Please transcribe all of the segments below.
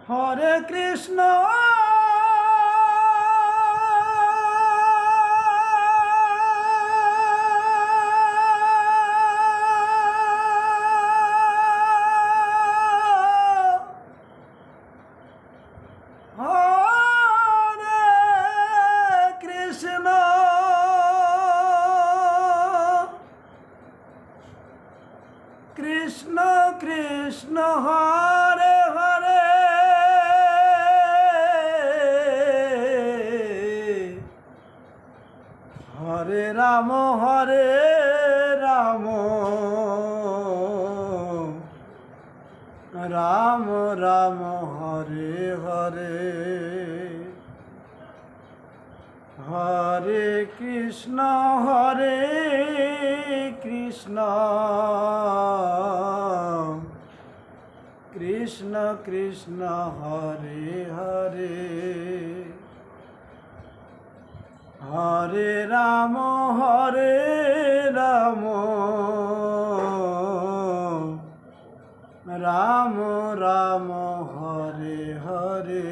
Hare Krishna Krishna Krishna Hare Hare Hare Ram Ram Ram Hare Hare Hare Krishna Krishna Krishna Hare Hare Hare Ram Ram Ram Hare Hare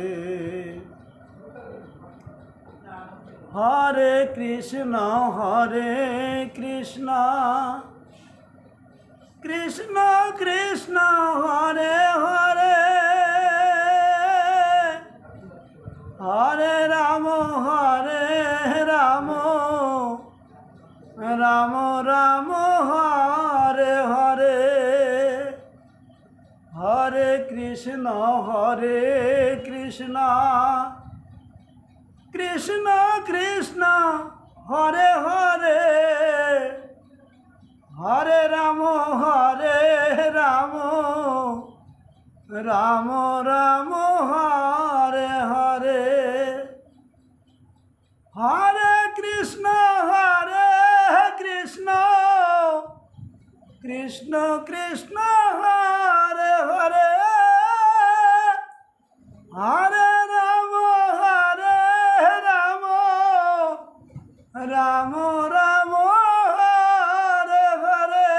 Hare Krishna Krishna Krishna Hare Hare Hare Ram Ram Ram Hare Hare Hare Krishna Krishna Krishna Hare Hare Hare Ram Ram Hare Hare Hare Krishna Krishna Krishna Hare Hare Hare Ram Ram Hare Hare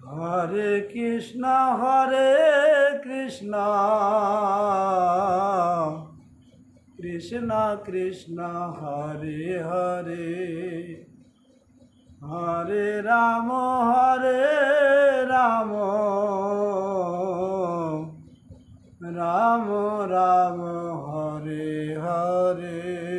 Hare Krishna Krishna Krishna Hare Hare Hare Ram Ram Ram Hare Hare